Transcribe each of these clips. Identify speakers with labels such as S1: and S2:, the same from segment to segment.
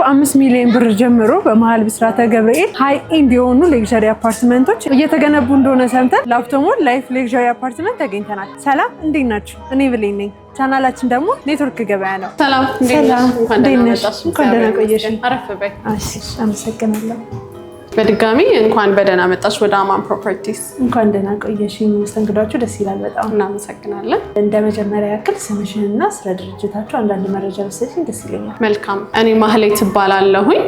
S1: ከ5 ሚሊዮን ብር ጀምሮ በመሃል ብስራተ ገብርኤል ሃይ ኤንድ የሆኑ ሌክዠሪ አፓርትመንቶች እየተገነቡ እንደሆነ ሰምተን ላፍቶ ሞል ላይፍ ሌክዠሪ አፓርትመንት ተገኝተናል። ሰላም እንዴት ናችሁ? እኔ ብሌን ነኝ። ቻናላችን ደግሞ ኔትወርክ ገበያ ነው።
S2: ሰላም
S1: እንኳን ደህና ቆየሽ።
S2: አረፍ በይ።
S1: እሺ አመሰግናለሁ።
S2: በድጋሚ እንኳን በደህና መጣሽ ወደ አማን ፕሮፐርቲስ።
S1: እንኳን ደህና ቆየሽ። መስተንግዷችሁ ደስ ይላል በጣም
S2: እናመሰግናለን።
S1: እንደ መጀመሪያ ያክል ስምሽንና ስለ ድርጅታችሁ አንዳንድ መረጃ ብትሰጪኝ ደስ ይለኛል።
S2: መልካም። እኔ ማህሌት እባላለሁኝ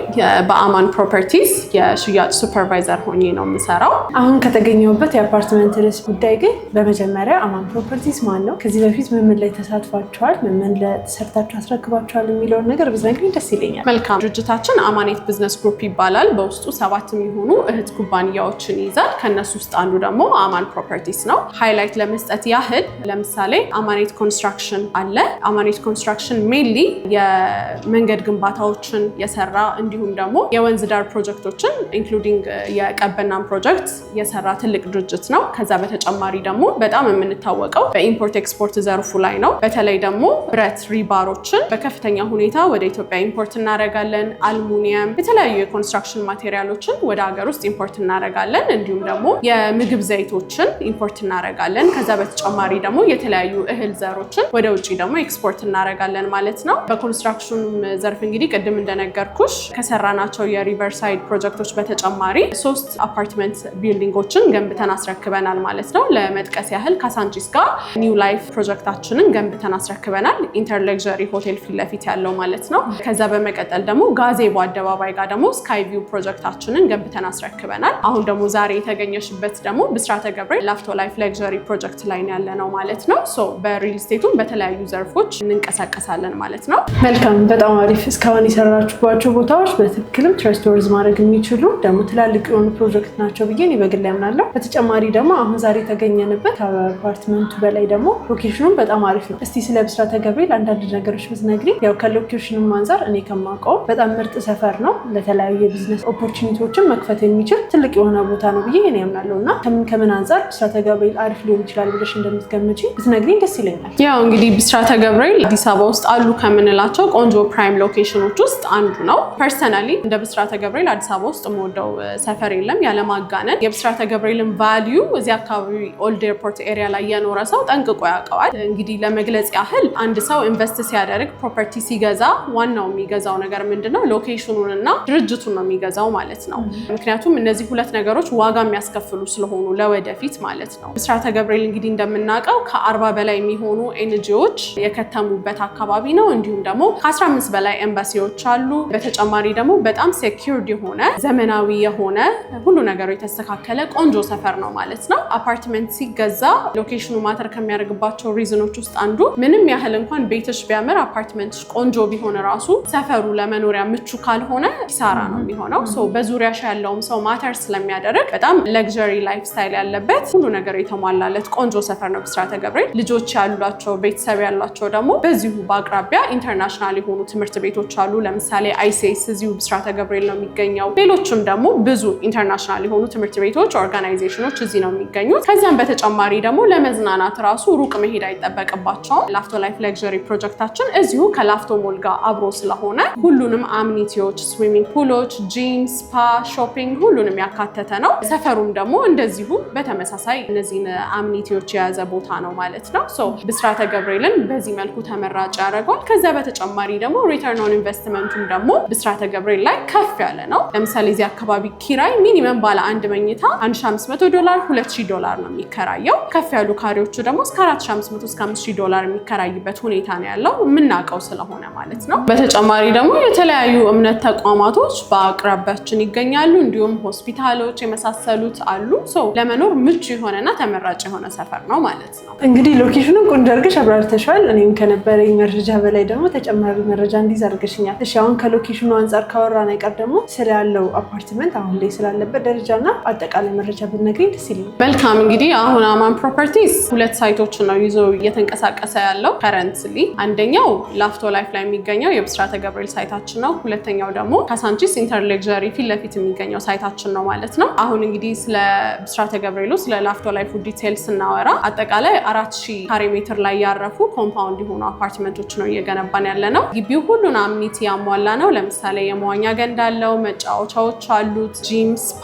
S2: በአማን ፕሮፐርቲስ የሽያጭ ሱፐርቫይዘር ሆኜ ነው የምሰራው።
S1: አሁን ከተገኘሁበት የአፓርትመንት ርዕስ ጉዳይ ግን በመጀመሪያ አማን ፕሮፐርቲስ ማን ነው? ከዚህ በፊት ምን ላይ ተሳትፏችኋል? ምን ለሰርታችሁ አስረክባችኋል የሚለውን ነገር ብትነግሪኝ ደስ ይለኛል።
S2: መልካም። ድርጅታችን አማኔት ቢዝነስ ግሩፕ ይባላል። በውስጡ 7 የሚሆኑ እህት ኩባንያዎችን ይዛል። ከነሱ ውስጥ አንዱ ደግሞ አማን ፕሮፐርቲስ ነው። ሃይላይት ለመስጠት ያህል ለምሳሌ አማኔት ኮንስትራክሽን አለ። አማኔት ኮንስትራክሽን ሜንሊ የመንገድ ግንባታዎችን የሰራ እንዲሁም ደግሞ የወንዝ ዳር ፕሮጀክቶችን ኢንክሉዲንግ የቀበናን ፕሮጀክት የሰራ ትልቅ ድርጅት ነው። ከዛ በተጨማሪ ደግሞ በጣም የምንታወቀው በኢምፖርት ኤክስፖርት ዘርፉ ላይ ነው። በተለይ ደግሞ ብረት ሪባሮችን በከፍተኛ ሁኔታ ወደ ኢትዮጵያ ኢምፖርት እናደርጋለን። አልሙኒየም፣ የተለያዩ የኮንስትራክሽን ማቴሪያሎችን ወደ ሀገር ውስጥ ኢምፖርት እናደርጋለን። እንዲሁም ደግሞ የምግብ ዘይቶችን ኢምፖርት እናደርጋለን። ከዛ በተጨማሪ ደግሞ የተለያዩ እህል ዘሮችን ወደ ውጭ ደግሞ ኤክስፖርት እናደርጋለን ማለት ነው። በኮንስትራክሽን ዘርፍ እንግዲህ ቅድም እንደነገርኩሽ ከሰራናቸው የሪቨርሳይድ ፕሮጀክቶች በተጨማሪ 3 አፓርትመንት ቢልዲንጎችን ገንብተን አስረክበናል ማለት ነው። ለመጥቀስ ያህል ካሳንቺስ ጋር ኒው ላይፍ ፕሮጀክታችንን ገንብተን አስረክበናል። ኢንተር ሌክዠሪ ሆቴል ፊት ለፊት ያለው ማለት ነው። ከዛ በመቀጠል ደግሞ ጋዜቦ አደባባይ ጋር ደግሞ ስካይ ቪው ፕሮጀክታችንን ገንብተን አስረክበናል። አሁን ደግሞ ዛሬ የተገኘሽበት ደግሞ ብስራተ ገብርኤል ላፍቶ ላይፍ ሌክዠሪ ፕሮጀክት ላይ ያለ ነው ማለት ነው። ሶ በሪል ስቴቱን በተለያዩ ዘርፎች እንንቀሳቀሳለን ማለት ነው።
S1: መልካም፣ በጣም አሪፍ። እስካሁን የሰራችሁባቸው ቦታዎች በትክክልም ትረስት ወርዝ ማድረግ የሚችሉ ደግሞ ትላልቅ የሆኑ ፕሮጀክት ናቸው ብዬ እኔ በግል ያምናለሁ። በተጨማሪ ደግሞ አሁን ዛሬ የተገኘንበት ከአፓርትመንቱ በላይ ደግሞ ሎኬሽኑም በጣም አሪፍ ነው። እስቲ ስለ ብስራተ ገብርኤል አንዳንድ ነገሮች ብትነግሪ። ያው ከሎኬሽኑም አንጻር እኔ ከማውቀው በጣም ምርጥ ሰፈር ነው። ለተለያዩ የቢዝነስ ኦፖርቹኒቲዎችን መክፈት የሚችል ትልቅ የሆነ ቦታ ነው ብዬ እኔ ያምናለሁ። እና ከምን አንጻር ብስራተ ገብርኤል አሪፍ ሊሆን ይችላል ብለሽ እንደምትገምጪ ብትነግሪኝ ደስ ይለኛል።
S2: ያው እንግዲህ ብስራተ ገብርኤል አዲስ አበባ ውስጥ አሉ ከምንላቸው ቆንጆ ፕራይም ሎኬሽኖች ውስጥ አንዱ ነው። ፐርሰናሊ እንደ ብስራተ ገብርኤል አዲስ አበባ ውስጥ የምወደው ሰፈር የለም ያለማጋነን። የብስራተ ገብርኤልን ቫልዩ እዚህ አካባቢ ኦልድ ኤርፖርት ኤሪያ ላይ የኖረ ሰው ጠንቅቆ ያውቀዋል። እንግዲህ ለመግለጽ ያህል አንድ ሰው ኢንቨስት ሲያደርግ ፕሮፐርቲ ሲገዛ ዋናው የሚገዛው ነገር ምንድነው? ሎኬሽኑን እና ድርጅቱን ነው የሚገዛው ማለት ነው። ምክንያቱም እነዚህ ሁለት ነገሮች ዋጋ የሚያስከፍሉ ስለሆኑ ለወደፊት ማለት ነው። ብስራተ ገብርኤል እንግዲህ እንደምናውቀው ከ40 በላይ የሚሆኑ ኤንጂኦዎች የከተሙበት አካባቢ ነው። እንዲሁም ደግሞ ከ15 በላይ ኤምባሲዎች አሉ። በተጨማሪ ደግሞ በጣም ሴኪዩርድ የሆነ ዘመናዊ የሆነ ሁሉ ነገሩ የተስተካከለ ቆንጆ ሰፈር ነው ማለት ነው። አፓርትመንት ሲገዛ ሎኬሽኑ ማተር ከሚያደርግባቸው ሪዝኖች ውስጥ አንዱ ምንም ያህል እንኳን ቤትሽ ቢያምር አፓርትመንትሽ ቆንጆ ቢሆን ራሱ ሰፈሩ ለመኖሪያ ምቹ ካልሆነ ኪሳራ ነው የሚሆነው። በዙሪያሽ ያለውም ሰው ማተር ስለሚያደርግ በጣም ለግዠሪ ላይፍ ስታይል ያለበት ሁሉ ነገር የተሟላለት ቆንጆ ሰፈር ነው ብስራተ ገብርኤል። ልጆች ያሏቸው ቤተሰብ ያሏቸው ደግሞ በዚሁ በአቅራቢያ ኢንተርናሽናል የሆኑ ትምህርት ቤቶች አሉ። ለምሳሌ አይሲኤስ እዚሁ ብስራተ ገብርኤል ነው የሚገኘው። ሌሎችም ደግሞ ብዙ ኢንተርናሽናል የሆኑ ትምህርት ቤቶች፣ ኦርጋናይዜሽኖች እዚህ ነው የሚገኙት። ከዚያም በተጨማሪ ደግሞ ለመዝናናት ራሱ ሩቅ መሄድ አይጠበቅባቸውም። ላፍቶ ላይፍ ሌክዠሪ ፕሮጀክታችን እዚሁ ከላፍቶ ሞል ጋር አብሮ ስለሆነ ሁሉንም አሚኒቲዎች፣ ስዊሚንግ ፑሎች፣ ጂም፣ ስፓ፣ ሾፒንግ ሁሉንም ያካተተ ነው። ሰፈሩም ደግሞ እንደዚሁ በተመሳሳይ እነዚህን አሚኒቲዎች የያዘ ቦታ ነው ማለት ነው። ብስራተ ገብርኤልን በዚህ መልኩ ተመራጭ ያደርገዋል። ከዛ በተጨማሪ ደግሞ ሪተርን ኦን ኢንቨስትመንቱም ደግሞ ብስራተ ገብርኤል ላይ ከፍ ያለ ነው። ለምሳሌ እዚህ አካባቢ ኪራይ ሚኒመም ባለ አንድ መኝታ $1500 $2000 ነው የሚከራየው። ከፍ ያሉ ካሬዎቹ ደግሞ እስከ $4500 እስከ $5000 የሚከራይበት ሁኔታ ነው ያለው የምናውቀው ስለሆነ ማለት ነው። በተጨማሪ ደግሞ የተለያዩ እምነት ተቋማቶች በአቅራቢያችን ይገኛሉ። እንዲሁም ሆስፒታሎች የመሳሰሉት አሉ። ለመኖር ምቹ የሆነና ተመራጭ የሆነ ሰፈር ነው ማለት ነው።
S1: እንግዲህ ሎኬሽኑን ቆንጆ አድርገሽ አብራርተሻል። እኔም ከነበረኝ መረጃ በላይ ደግሞ ተጨማሪ መረጃ እንዲዝ አድርገሽኛል። እሺ፣ አሁን ከሎኬሽኑ አንጻር ካወራን አይቀር ደግሞ ስላለው አፓርትመንት አሁን ላይ ስላለበት ደረጃና አጠቃላይ መረጃ ብትነግሪኝ ደስ ይለኛል።
S2: መልካም። እንግዲህ አሁን አማን ፕሮፐርቲስ 2 ሳይቶችን ነው ይዞ እየተንቀሳቀሰ ያለው ከረንትሊ። አንደኛው ላፍቶ ላይፍ ላይ የሚገኘው የብስራተ ገብርኤል ሳይታችን ነው። ሁለተኛው ደግሞ ካሳንቺስ ኢንተር ሌክዠሪ ፊት ለፊት የሚገኘው ሳይታችን ነው ማለት ነው። አሁን እንግዲህ ስለ ብስራተ ገብርኤሉ ስለ ላፍቶ ላይ ፉድ ዲቴል ስናወራ አጠቃላይ 4000 ካሬ ሜትር ላይ ያረፉ ኮምፓውንድ የሆኑ አፓርትመንቶች ነው እየገነባን ያለ ነው። ግቢው ሁሉን አሚኒቲ ያሟላ ነው። ለምሳሌ የመዋኛ ገንዳ አለው፣ መጫወቻዎች አሉት፣ ጂም፣ ስፓ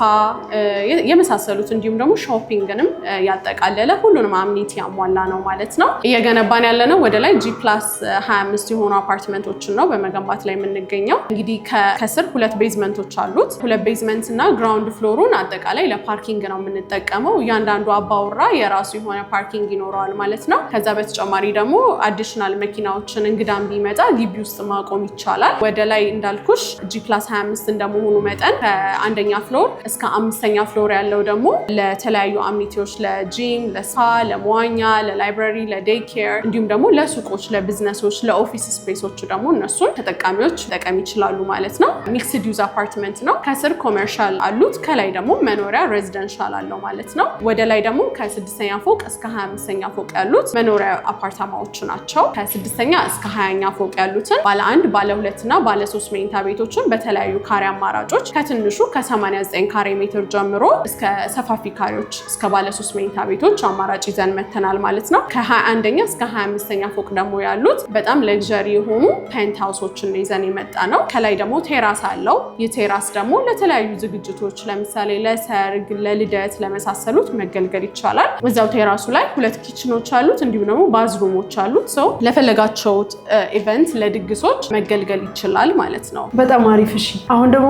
S2: የመሳሰሉት እንዲሁም ደግሞ ሾፒንግንም ያጠቃለለ ሁሉንም አሚኒቲ ያሟላ ነው ማለት ነው። እየገነባን ያለ ነው ወደ ላይ G+25 የሆኑ አፓርትመንቶችን ነው በመገንባት ላይ የምንገኘው። እንግዲህ ከስር 2 ቤዝመንቶች አሉት። 2 ቤዝመንት እና ግራውንድ ፍሎሩን አጠቃላይ ለፓርኪንግ ነው የምንጠቀመው። እያንዳንዱ አባወራ የራሱ የሆነ ፓርኪንግ ይኖረዋል ማለት ነው። ከዛ በተጨማሪ ደግሞ አዲሽናል መኪናዎችን እንግዳም ቢመጣ ግቢ ውስጥ ማቆም ይቻላል። ወደ ላይ እንዳልኩሽ G+25 እንደመሆኑ መጠን ከአንደኛ ፍሎር እስከ 5ኛ ፍሎር ያለው ደግሞ ለተለያዩ አሚኒቲዎች ለጂም፣ ለስፓ፣ ለመዋኛ፣ ለላይብራሪ፣ ለዴይ ኬር እንዲሁም ደግሞ ለሱቆች፣ ለቢዝነሶች፣ ለኦፊስ ስፔሶች ደግሞ እነሱን ተጠቃሚዎች መጠቀም ይችላሉ ማለት ነው። ሚክስድ ዩዝ አፓርትመንት ነው። ከስር ኮመርሻል አሉት፣ ከላይ ደግሞ መኖሪያ ሬዚደንሻል አለው ማለት ነው። ወደ ላይ ደግሞ ከ6ኛ ፎቅ እስከ 25ኛ ፎቅ ያሉት መኖሪያ አፓርታማዎች ናቸው። ከ6ኛ እስከ 20ኛ ፎቅ ያሉትን ባለ 1፣ ባለ 2 እና ባለ 3 መኝታ ቤቶችን በተለያዩ ካሬ አማራጮች ከትንሹ ከ89 ካሬ ሜትር ጀምሮ እስከ ሰፋፊ ካሬዎች እስከ ባለ 3 መኝታ ቤቶች አማራጭ ይዘን መተናል ማለት ነው። ከ21ኛ እስከ 25ኛ ፎቅ ደግሞ ያሉት በጣም ለግዠሪ የሆኑ ፔንት ሃውሶችን ይዘን የመጣ ነው። ከላይ ደግሞ ቴራስ አለው። ይህ ቴራስ ደግሞ ለተለያዩ ዝግጅቶች ለምሳሌ ለሰርግ፣ ለልደት ለመሳሰሉት መገልገል ይቻላል። እዛው ቴራሱ ላይ 2 ኪችኖች አሉት እንዲሁም ደግሞ ባዝሩሞች አሉት። ሰው ለፈለጋቸው ኢቨንት ለድግሶች መገልገል ይችላል ማለት ነው።
S1: በጣም አሪፍ። እሺ አሁን ደግሞ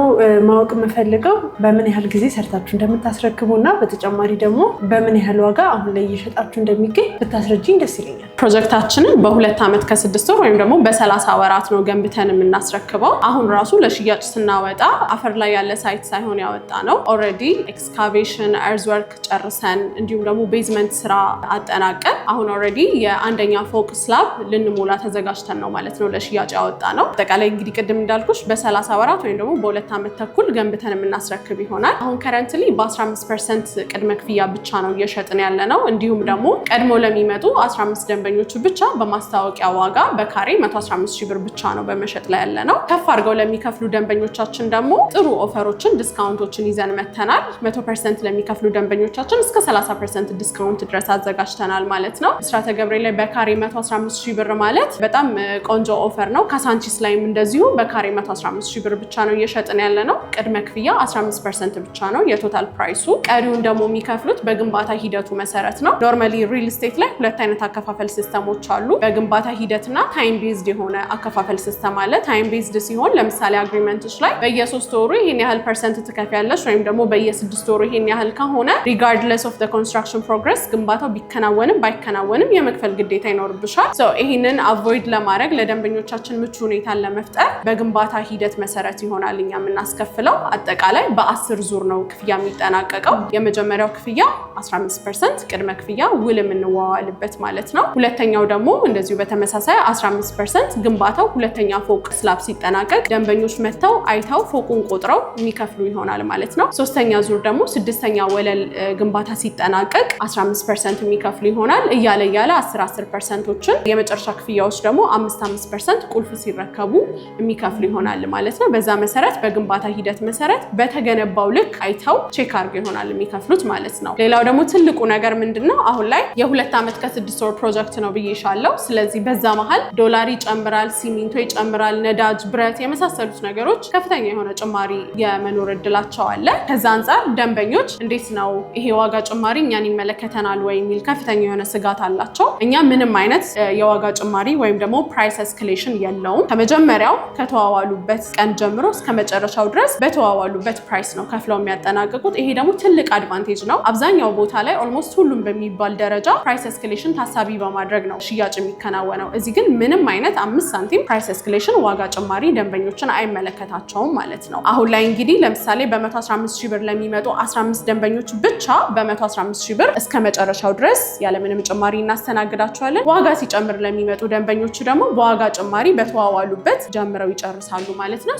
S1: ማወቅ የምፈልገው በምን ያህል ጊዜ ሰርታችሁ እንደምታስረክቡ እና በተጨማሪ ደግሞ በምን ያህል ዋጋ አሁን ላይ እየሸጣችሁ እንደሚገኝ ብታስረጂኝ ደስ ይለኛል።
S2: ፕሮጀክታችንን በ2 ዓመት ከ6 ወር ወይም ደግሞ በ30 ወራት ነው ገንብተን የምናስረክበው። አሁን ራሱ ለሽያጭ ስናወጣ አፈር ላይ ያለ ሳይት ሳይሆን ያወጣ ነው። ኦልሬዲ ኤክስካቬሽን ኤርዝወርክ ጨርሰን እንዲሁም ደግሞ ቤዝመንት ስራ አጠናቀን አሁን ኦልሬዲ የአንደኛ ፎቅ ስላብ ልንሞላ ተዘጋጅተን ነው ማለት ነው ለሽያጭ ያወጣ ነው። አጠቃላይ እንግዲህ ቅድም እንዳልኩሽ በ30 ወራት ወይም ደግሞ በ2 ዓመት ተኩል ገንብተን የምናስረክብ ይሆናል። አሁን ከረንትሊ በ15% ቅድመ ክፍያ ብቻ ነው እየሸጥን ያለ ነው። እንዲሁም ደግሞ ቀድሞ ለሚመጡ 15 ደንበኞች ብቻ በማስታወቂያ ዋጋ በካሬ 115,000 ብር ብቻ ነው በመሸጥ ላይ ያለ ነው። ከፍ አድርገው ለሚከፍሉ ደንበኞቻችን ደግሞ ጥሩ ኦፈሮችን፣ ዲስካውንቶችን ይዘን መተናል። 100% ለሚከፍሉ ደንበኞቻችን እስከ 30% ዲስካውንት ድረስ አዘጋጅተናል ማለት ነው። ብስራተ ገብርኤል ላይ በካሬ 115,000 ብር ማለት በጣም ቆንጆ ኦፈር ነው። ካሳንቺስ ላይም እንደዚሁ በካሬ 115,000 ብር ብቻ ነው እየሸጥን ያለ ነው። ቅድመ ክፍያ 15% ብቻ ነው የቶታል ፕራይሱ። ቀሪውን ደግሞ የሚከፍሉት በግንባታ ሂደቱ መሰረት ነው። ኖርማሊ ሪል ስቴት ላይ 2 አይነት አከፋፈል ሲስተሞች አሉ። በግንባታ ሂደትና ታይም ቤዝድ የሆነ አከፋፈል ሲስተም አለ። ታይም ቤዝድ ሲሆን ለምሳሌ አግሪመንቶች ላይ በየ3 ወሩ ይሄን ያህል ፐርሰንት ትከፍያለሽ ወይም ደግሞ በየ6 ወሩ ይሄን ያህል ከሆነ ሪጋርድለስ ኦፍ ዘ ኮንስትራክሽን ፕሮግረስ ግንባታው ቢከናወንም ባይከናወንም የመክፈል ግዴታ ይኖርብሻል። ይሄንን አቮይድ ለማድረግ ለደንበኞቻችን ምቹ ሁኔታን ለመፍጠር በግንባታ ሂደት መሰረት ይሆናል እኛ የምናስከፍለው። አጠቃላይ በ10 ዙር ነው ክፍያ የሚጠናቀቀው። የመጀመሪያው ክፍያ 15% ቅድመ ክፍያ ውል የምንዋዋልበት ማለት ነው። ሁለተኛው ደግሞ እንደዚሁ በተመሳሳይ 15% ግንባታው 2ኛ ፎቅ ስላብ ሲጠናቀቅ ደንበኞች መጥተው አይተው ፎቁን ቆጥረው የሚከፍሉ ይሆናል ማለት ነው። ሶስተኛ ዙር ደግሞ 6ኛ ወለል ግንባታ ሲጠናቀቅ 15% የሚከፍሉ ይሆናል። እያለ 10%ዎችን የመጨረሻ ክፍያዎች ደግሞ 5% ቁልፍ ሲረከቡ የሚከፍሉ ይሆናል ማለት ነው። በዛ መሰረት በግንባታ ሂደት መሰረት በተገነባው ልክ አይተው ቼክ አድርገው ይሆናል የሚከፍሉት ማለት ነው። ሌላው ደግሞ ትልቁ ነገር ምንድነው አሁን ላይ የ2 ዓመት ከ6 ወር ፕሮጀክት ነው ብዬሻለሁ። ስለዚህ በዛ መሃል ዶላር ይጨምራል፣ ሲሚንቶ ይጨምራል፣ ነዳጅ፣ ብረት የመሳሰሉት ነገሮች ከፍተኛ የሆነ ጭማሪ የመኖር እድላቸው አለ። ከዛ አንጻር ደንበኞች እንዴት ነው ይሄ ዋጋ ጭማሪ እኛን ይመለከተናል ወይ የሚል ከፍተኛ የሆነ ስጋት አላቸው። እኛ ምንም አይነት የዋጋ ጭማሪ ወይም ደግሞ ፕራይስ ኤስካሌሽን የለውም። ከመጀመሪያው ከተዋዋሉበት ቀን ጀምሮ እስከ መጨረሻው ድረስ በተዋዋሉበት ፕራይስ ነው ከፍለው የሚያጠናቅቁት። ይሄ ደግሞ ትልቅ አድቫንቴጅ ነው። አብዛኛው ቦታ ላይ ኦልሞስት ሁሉም በሚባል ደረጃ ፕራይስ ኤስካሌሽን ታሳቢ በማድረግ ነው ሽያጭ የሚከናወነው። እዚህ ግን ምንም አይነት 5 ሳንቲም ፕራይስ ኤስካሌሽን ዋጋ ጭማሪ ደንበኞችን አይመለከታቸውም ማለት ነው። አሁን ላይ እንግዲህ ለምሳሌ በ115,000 ብር ለሚመጡ 15 ደንበኞች ብቻ በ115,000 ብር እስከ መጨረሻው ድረስ ያለምንም ጭማሪ እናስተናግዳቸዋለን። ዋጋ ሲጨምር ለሚመጡ ደንበኞች ደግሞ በዋጋ ጭማሪ በተዋዋሉበት ጀምረው ይጨርሳሉ ማለት ነው።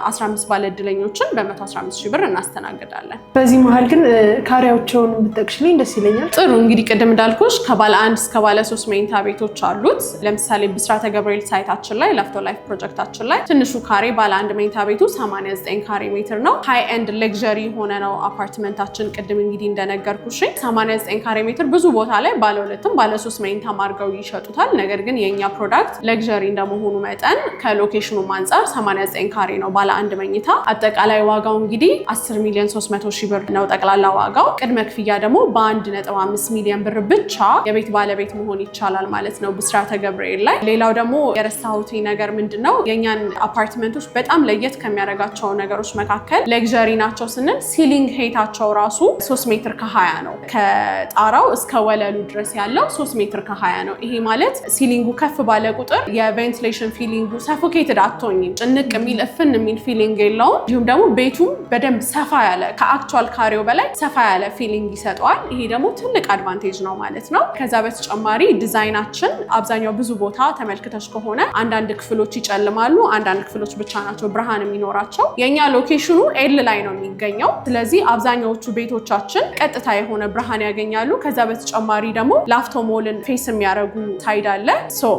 S2: 15 ባለ እድለኞችን በ115,000 ብር እናስተናግዳለን።
S1: በዚህ መሀል ግን ካሬዎቻቸውን ብትጠቅሽልኝ ደስ ይለኛል።
S2: ጥሩ እንግዲህ ቅድም እንዳልኩሽ ከባለ 1 እስከ ባለ 3 3 መኝታ ቤቶች አሉት። ለምሳሌ ብስራተ ገብርኤል ሳይታችን ላይ ላፍቶ ላይፍ ፕሮጀክታችን ላይ ትንሹ ካሬ ባለ 1 መኝታ ቤቱ 89 ካሬ ሜትር ነው። ሃይ ኤንድ ሌክዠሪ ሆነ ነው አፓርትመንታችን። ቅድም እንግዲህ እንደነገርኩሽ 89 ካሬ ሜትር ብዙ ቦታ ላይ ባለ 2ም ባለ 3 መኝታ ማርገው ይሸጡታል። ነገር ግን የኛ ፕሮዳክት ሌክዠሪ እንደመሆኑ መጠን ከሎኬሽኑ አንፃር 89 ካሬ ነው ባለ 1 መኝታ። አጠቃላይ ዋጋው እንግዲህ 10,300,000 ብር ነው ጠቅላላ ዋጋው። ቅድመ ክፍያ ደግሞ በ1.5 ሚሊዮን ብር ብቻ የቤት ባለቤት መሆን ይቻላል ማለት ነው ብስራተ ገብርኤል ላይ። ሌላው ደግሞ የረሳሁት ነገር ምንድነው የኛን አፓርትመንቶች በጣም ለየት ከሚያደርጋቸው ነገሮች መካከል ሌክዠሪ ናቸው ስንል ሲሊንግ ሄታቸው ራሱ 3 ሜትር ከ20 ነው። ከጣራው እስከ ወለሉ ድረስ ያለው 3 ሜትር ከ20 ነው። ይሄ ማለት ሲሊንጉ ከፍ ባለ ቁጥር የቬንቲሌሽን ፊሊንጉ ሰፎኬትድ አትሆኝም። ጭንቅ የሚል እፍን የሚል ፊሊንግ የለውም። እንዲሁም ደግሞ ቤቱም በደንብ ሰፋ ያለ ከአክቹዋል ካሬው በላይ ሰፋ ያለ ፊሊንግ ይሰጠዋል። ይሄ ደግሞ ትልቅ አድቫንቴጅ ነው ማለት ነው። ከዛ በተጨማሪ ዲዛይናችን አብዛኛው ብዙ ቦታ ተመልክተሽ ከሆነ አንዳንድ ክፍሎች ይጨልማሉ፣ አንዳንድ ክፍሎች ብቻ ናቸው ብርሃን የሚኖራቸው። የኛ ሎኬሽኑ ኤል ላይ ነው የሚገኘው። ስለዚህ አብዛኛዎቹ ቤቶቻችን ቀጥታ የሆነ ብርሃን ያገኛሉ። ከዛ በተጨማሪ ደግሞ ላፍቶ ሞልን ፌስ የሚያደርጉ ሳይድ አለ።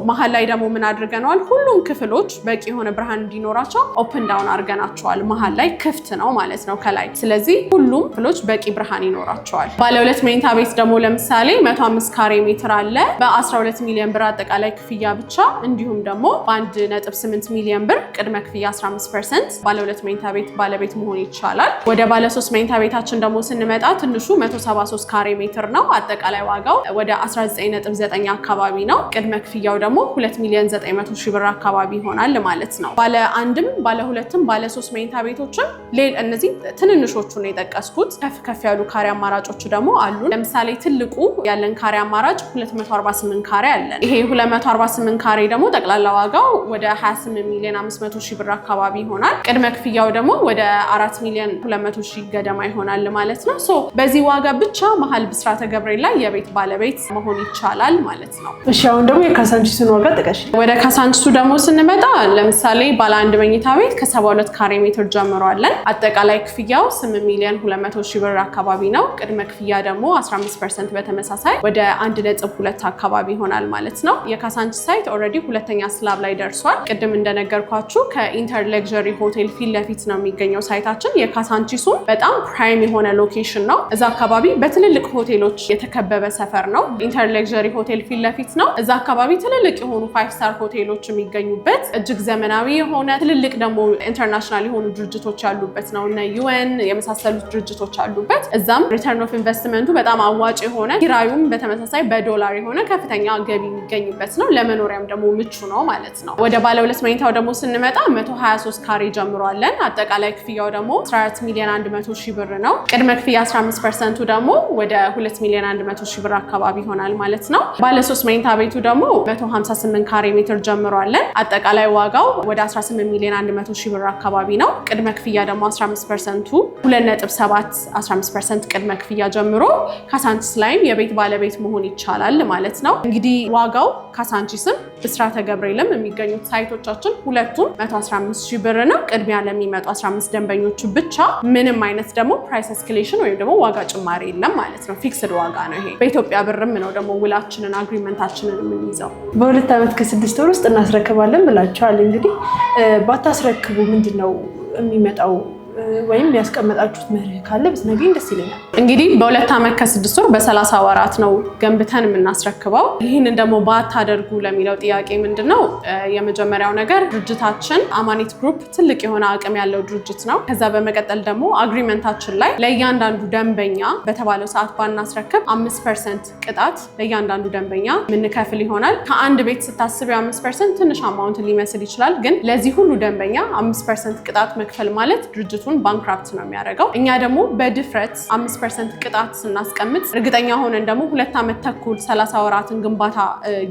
S2: መሀል ላይ ደግሞ ምን አድርገነዋል? ሁሉም ክፍሎች በቂ የሆነ ብርሃን እንዲኖራቸው ኦፕን ዳውን አድርገናቸዋል። መሀል ላይ ክፍት ነው ማለት ነው ከላይ። ስለዚህ ሁሉም ክፍሎች በቂ ብርሃን ይኖራቸዋል። ባለ 2 መኝታ ቤት ደግሞ ለምሳሌ 105 ካሬ ሜትር አለ በ12 ሚሊዮን ብር አጠቃላይ ክፍያ ብቻ። እንዲሁም ደግሞ በ1.8 ሚሊዮን ብር ቅድመ ክፍያ 15% ባለ 2 መኝታ ቤት ባለቤት መሆን ይቻላል። ወደ ባለ 3 መኝታ ቤታችን ደግሞ ስንመጣ ትንሹ 173 ካሬ ሜትር ነው። አጠቃላይ ዋጋው ወደ 19.9 አካባቢ ነው። ቅድመ ክፍያው ደግሞ 2,900,000 ብር አካባቢ ይሆናል ማለት ነው። ባለ 1ም ባለ 2ም ባለ 3 መኝታ ቤቶችም እነዚህ ትንንሾቹ ነው የጠቀስኩት። ከፍ ያሉ ካሬ አማራጮች ደግሞ አሉ። ለምሳሌ ትልቁ ያለን ካሬ አማራጭ 248 ካሬ አለን። ይሄ 248 ካሬ ደግሞ ጠቅላላ ዋጋው ወደ 28,500,000 ብር አካባቢ ይሆናል። ቅድመ ክፍያው ደግሞ ወደ 4,200,000 ገደማ ይሆናል ማለት ነው። በዚህ ዋጋ ብቻ መሀል ብስራተ ገብርኤል ላይ የቤት ባለቤት መሆን ይቻላል ማለት ነው።
S1: እሺ አሁን ደግሞ የካሳንቺሱን ዋጋ ጥቀሽ።
S2: ወደ ካሳንቺሱ ደግሞ ስንመጣ ለምሳሌ ባለ 1 መኝታ ቤት ከ72 ካሬ ሜትር ጀምሮ አለን። አጠቃላይ ክፍያው 8,200,000 ብር አካባቢ ነው። ቅድመ ክፍያ ደግሞ 15% በተመሳሳይ ወደ 1.2 አካባቢ ይሆናል ማለት ነው። የካሳንቺስ ሳይት ኦልሬዲ ሁለተኛ ስላብ ላይ ደርሷል። ቅድም እንደነገርኳችሁ ከኢንተር ሌክዠሪ ሆቴል ፊት ለፊት ነው የሚገኘው ሳይታችን። የካሳንቺሱ በጣም ፕራይም የሆነ ሎኬሽን ነው። እዛ አካባቢ በትልልቅ ሆቴሎች የተከበበ ሰፈር ነው። ኢንተር ሌክዠሪ ሆቴል ፊት ለፊት ነው። እዛ አካባቢ ትልልቅ የሆኑ 5 ስታር ሆቴሎች የሚገኙበት እጅግ ዘመናዊ የሆነ ትልልቅ ደግሞ ኢንተርናሽናል የሆኑ ድርጅቶች ያሉበት ነው። እነ ዩኤን የመሳሰሉት ድርጅቶች አሉበት። እዛም ሪተርን ኦፍ ኢንቨስትመንቱ በጣም አዋጭ የሆነ ኪራዩም በተመሳሳይ በዶላር የሆነ ከፍተኛ ገቢ የሚገኝበት ነው። ለመኖሪያም ደግሞ ምቹ ነው ማለት ነው። ወደ ባለ 2 መኝታው ደግሞ ስንመጣ 123 ካሬ ጀምሯለን። አጠቃላይ ክፍያው ደግሞ 14,100,000 ብር ነው። ቅድመ ክፍያ 15%ቱ ደግሞ ወደ 2,100,000 ብር አካባቢ ይሆናል ማለት ነው። ባለ 3 መኝታ ቤቱ ደግሞ 158 ካሬ ሜትር ጀምሯለን። አጠቃላይ ዋጋው ወደ 18,100,000 ብር አካባቢ ነው። ቅድመ ክፍያ ደግሞ 15%ቱ 2.7 15% ቅድመ ክፍያ ጀምሮ ካሳንቺስ ላይም የቤት ባለቤት መሆን ይቻላል ማለት ነው። እንግዲህ ዋጋው ካሳንቺስም ብስራተ ገብርኤልም የሚገኙት ሳይቶቻችን ሁለቱም 115,000 ብር ነው። ቅድሚያ ለሚመጡ 15 ደንበኞች ብቻ ምንም አይነት ደግሞ ፕራይስ ኤስኬሌሽን ወይም ደግሞ ዋጋ ጭማሪ የለም ማለት ነው። ፊክስድ ዋጋ ነው። ይሄ በኢትዮጵያ ብርም ነው ደግሞ ውላችንን አግሪመንታችንን የምንይዘው።
S1: በ2 ዓመት ከ6 ወር ውስጥ እናስረክባለን ብላችኋል። እንግዲህ ባታስረክቡ ምንድን ነው የሚመጣው? ወይም ያስቀመጣችሁት መርህ ካለ ብትነግሪኝ ደስ ይለኛል።
S2: እንግዲህ በ2 ዓመት ከ6 ወር በ30 ወራት ነው ገንብተን የምናስረክበው። ይህንን ደግሞ ባታደርጉ ለሚለው ጥያቄ ምንድነው? የመጀመሪያው ነገር ድርጅታችን አማኒት ግሩፕ ትልቅ የሆነ አቅም ያለው ድርጅት ነው። ከዛ በመቀጠል ደግሞ አግሪመንታችን ላይ ለእያንዳንዱ ደንበኛ በተባለው ሰዓት ባናስረክብ 5% ቅጣት ለእያንዳንዱ ደንበኛ ምንከፍል ይሆናል። ከአንድ ቤት ስታስቢው 5% ትንሽ አማውንት ሊመስል ይችላል። ግን ለዚህ ሁሉ ደንበኛ 5% ቅጣት መክፈል ማለት ድርጅቱ ባንክራፕት ነው የሚያደርገው። እኛ ደግሞ በድፍረት 5% ቅጣት ስናስቀምጥ እርግጠኛ ሆነን ደግሞ 2 ዓመት ተኩል 30 ወራትን ግንባታ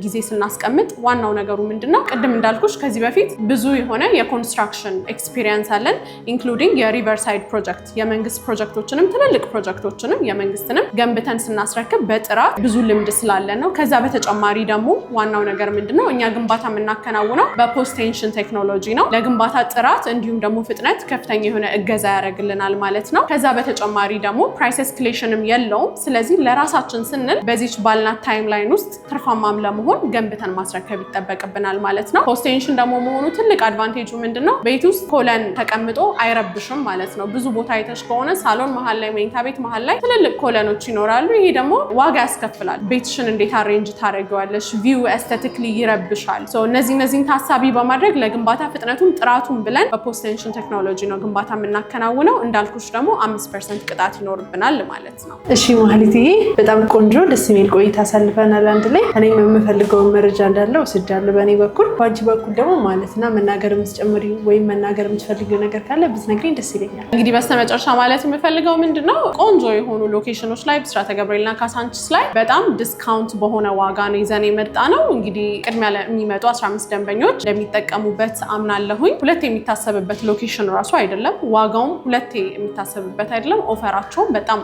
S2: ጊዜ ስናስቀምጥ ዋናው ነገሩ ምንድነው? ቅድም እንዳልኩሽ ከዚህ በፊት ብዙ የሆነ የኮንስትራክሽን ኤክስፒሪየንስ አለን። ኢንክሉዲንግ የሪቨርሳይድ ፕሮጀክት የመንግስት ፕሮጀክቶችንም ትልልቅ ፕሮጀክቶችንም የመንግስትንም ገንብተን ስናስረክብ በጥራት ብዙ ልምድ ስላለን ነው። ከዛ በተጨማሪ ደግሞ ዋናው ነገር ምንድነው? እኛ ግንባታ የምናከናውነው በፖስት ቴንሽን ቴክኖሎጂ ነው። ለግንባታ ጥራት እንዲሁም ደግሞ ፍጥነት ከፍተኛ የሆነ እገዛ ያደርግልናል ማለት ነው። ከዛ በተጨማሪ ደግሞ ፕራይስ ኤስካሌሽንም የለውም። ስለዚህ ለራሳችን ስንል በዚች ባልናት ታይም ላይን ውስጥ ትርፋማም ለመሆን ገንብተን ማስረከብ ይጠበቅብናል ማለት ነው። ፖስቴንሽን ደግሞ መሆኑ ትልቅ አድቫንቴጁ ምንድነው? ቤት ውስጥ ኮለን ተቀምጦ አይረብሽም ማለት ነው። ብዙ ቦታ አይተሽ ከሆነ ሳሎን መሀል ላይ፣ መኝታ ቤት መሀል ላይ ትልልቅ ኮለኖች ይኖራሉ። ይሄ ደግሞ ዋጋ ያስከፍላል። ቤትሽን እንዴት አሬንጅ ታደርጊዋለሽ? ቪው ኤስቴቲክሊ ይረብሻል። እነዚህን ታሳቢ በማድረግ ለግንባታ ፍጥነቱም ጥራቱም ብለን በፖስቴንሽን ቴክኖሎጂ ነው ግንባታ የምናከናውነው። እንዳልኩሽ ደግሞ 5% ቅጣት ይኖርብናል ማለት ነው።
S1: እሺ ማህሌትዬ፣ በጣም ቆንጆ ደስ የሚል ቆይታ አሳልፈናል አንድ ላይ። እኔም የምፈልገውን መረጃ እንዳለ ወስጃለሁ በእኔ በኩል። በአንቺ በኩል ደግሞ ማለትና መናገር የምትጨምሪው ወይም መናገር የምትፈልጊው ነገር ካለ ብትነግሪኝ ደስ ይለኛል።
S2: እንግዲህ በስተመጨረሻ ማለት የምፈልገው ምንድነው ቆንጆ የሆኑ ሎኬሽኖች ላይ ብስራተ ገብርኤልና ካሳንቺስ ላይ በጣም ዲስካውንት በሆነ ዋጋ ነው ይዘን የመጣ ነው። እንግዲህ ቅድሚያ የሚመጡ 15 ደንበኞች እንደሚጠቀሙበት አምናለሁኝ። ሁለቴ የሚታሰብበት ሎኬሽን ራሱ አይደለም፣ ዋጋውም ሁለቴ የሚታሰብበት አይደለም። ኦፈራቸውም በጣም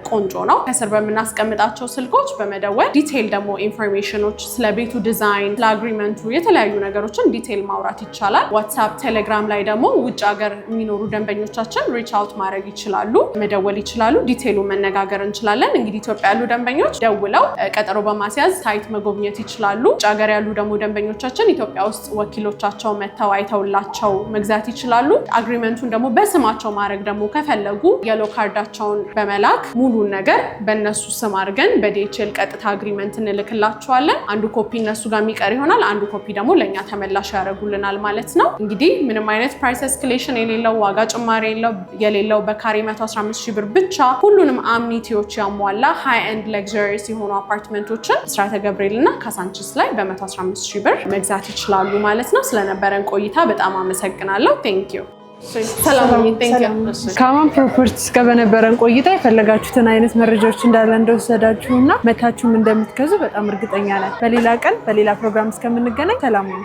S2: ቆንጆ ነው። ከስር በምናስቀምጣቸው ስልኮች በመደወል ዲቴይል ደግሞ ኢንፎርሜሽኖች ስለ ቤቱ ዲዛይን፣ ስለ አግሪመንቱ የተለያዩ ነገሮችን ዲቴይል ማውራት ይቻላል። ዋትስአፕ፣ ቴሌግራም ላይ ደግሞ ውጭ ሀገር የሚኖሩ ደንበኞቻችን ሪች አውት ማድረግ ይችላሉ፣ መደወል ይችላሉ። ዲቴይሉ መነጋገር እንችላለን። እንግዲህ ኢትዮጵያ ያሉ ደንበኞች ደውለው ቀጠሮ በማስያዝ ሳይት መጎብኘት ይችላሉ። ውጭ ሀገር ያሉ ደግሞ ደንበኞቻችን ኢትዮጵያ ውስጥ ወኪሎቻቸው መተው አይተውላቸው መግዛት ይችላሉ። አግሪመንቱን ደግሞ በስማቸው ማድረግ ደግሞ ከፈለጉ የሎ ካርዳቸውን በመላክ ሙሉን ነገር በእነሱ ስም አድርገን በዲኤችኤል ቀጥታ አግሪመንት እንልክላቸዋለን። አንዱ ኮፒ እነሱ ጋር የሚቀር ይሆናል፣ አንዱ ኮፒ ደግሞ ለእኛ ተመላሽ ያደርጉልናል ማለት ነው። እንግዲህ ምንም አይነት ፕራይስ ኤስካሌሽን የሌለው ዋጋ ጭማሪ የሌለው በካሬ 115,000 ብር ብቻ ሁሉንም አምኒቲዎች ያሟላ ሃይ ኤንድ ለግዠሪየስ የሆኑ አፓርትመንቶችን ብስራተ ገብርኤል እና ካሳንቺስ ላይ በ115,000 ብር መግዛት ይችላሉ ማለት ነው። ስለነበረን ቆይታ በጣም አመሰግናለሁ። ቴንክ ዩ።
S1: ከአማን ፕሮፐርቲስ ጋር በነበረን ቆይታ የፈለጋችሁትን አይነት መረጃዎች እንዳለ እንደወሰዳችሁ እና መታችሁም እንደምትገዙ በጣም እርግጠኛ ነን። በሌላ ቀን በሌላ ፕሮግራም እስከምንገናኝ ሰላም ነው።